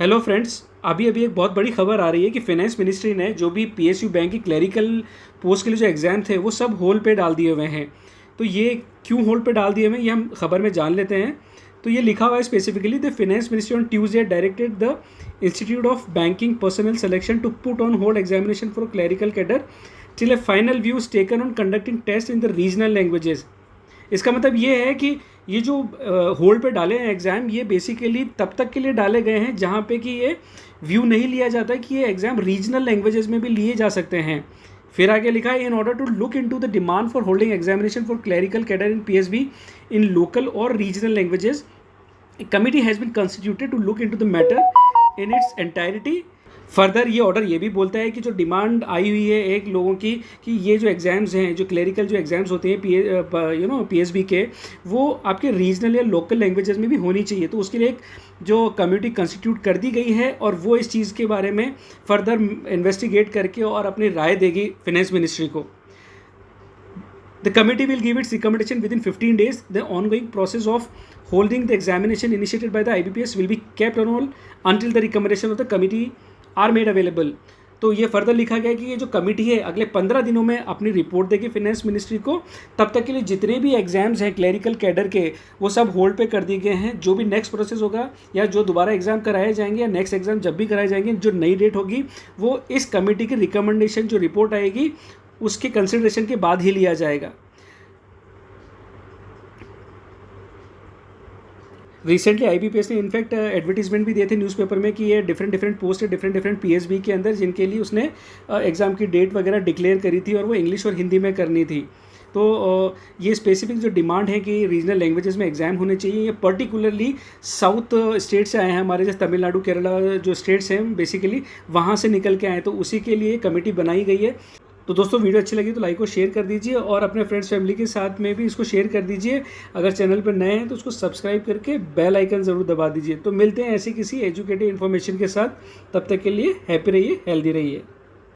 Hello friends, अभी अभी एक बहुत बड़ी खबर आ रही है कि फाइनेंस मिनिस्ट्री ने जो भी पीएसयू बैंक की क्लरिकल पोस्ट के लिए जो एग्ज़ाम थे वो सब होल्ड पे डाल दिए हुए हैं। तो ये क्यों होल्ड पे डाल दिए हुए हैं ये हम खबर में जान लेते हैं। तो ये लिखा हुआ है specifically the finance ministry on Tuesday directed the Institute of Banking Personnel Selection to put on hold examination for clerical cadre till a final view is taken on conducting test in the regional languages. इसका मतलब ये है कि ये जो hold पे डाले हैं एग्ज़ाम, ये बेसिकली तब तक के लिए डाले गए हैं जहाँ पे कि ये व्यू नहीं लिया जाता है कि ये एग्ज़ाम रीजनल लैंग्वेजेस में भी लिए जा सकते हैं। फिर आगे लिखा है in order to look into the demand for holding examination for clerical cadre in PSB in local और regional languages, committee has been constituted to look into the matter in its entirety. Further ये order ये भी बोलता है कि जो demand आई हुई है एक लोगों की कि ये जो एग्ज़ाम्स हैं, जो क्लरिकल जो एग्ज़ाम्स होते हैं पीएसबी के, वो आपके रीजनल या लोकल लैंग्वेजेस में भी होनी चाहिए। तो उसके लिए एक जो कमेटी कंस्टिट्यूट कर दी गई है और वो इस चीज़ के बारे में फर्दर इन्वेस्टिगेट करके और अपनी राय देगी फाइनेंस मिनिस्ट्री को। The committee will give its recommendation within 15 days. The ongoing process of holding the examination initiated by the IBPS will be kept on hold until the recommendation of the committee are made available. तो ये further लिखा गया कि ये जो committee है अगले 15 दिनों में अपनी रिपोर्ट देगी फाइनेंस मिनिस्ट्री को। तब तक के लिए जितने भी एग्जाम्स हैं क्लरिकल कैडर के वो सब होल्ड पे कर दिए गए हैं। जो भी नेक्स्ट प्रोसेस होगा या जो दोबारा एग्जाम कराए जाएंगे या नेक्स्ट एग्जाम जब भी कराए जाएंगे, जो नई डेट होगी वो इस कमेटी की रिकमेंडेशन जो रिपोर्ट आएगी उसके कंसिडरेशन के बाद ही लिया जाएगा। रिसेंटली आईबीपीएस ने इनफैक्ट एडवर्टीजमेंट भी दिए थे न्यूज़पेपर में कि ये डिफरेंट पोस्ट है डिफरेंट पीएसबी के अंदर, जिनके लिए उसने एग्ज़ाम की डेट वगैरह डिक्लेयर करी थी और वो इंग्लिश और हिंदी में करनी थी। तो ये स्पेसिफिक जो डिमांड है कि रीजनल लैंग्वेजेस में एग्ज़ाम होने चाहिए, ये पर्टिकुलरली साउथ स्टेट से आए हैं, हमारे जैसे तमिलनाडु केरला जो स्टेट्स हैं बेसिकली वहाँ से निकल के आए, तो उसी के लिए कमेटी बनाई गई है। तो दोस्तों वीडियो अच्छी लगी तो लाइक और शेयर कर दीजिए और अपने फ्रेंड्स फैमिली के साथ में भी इसको शेयर कर दीजिए। अगर चैनल पर नए हैं तो उसको सब्सक्राइब करके बेल आइकन ज़रूर दबा दीजिए। तो मिलते हैं ऐसी किसी एजुकेटिव इन्फॉर्मेशन के साथ, तब तक के लिए हैप्पी रहिए, हेल्दी रहिए।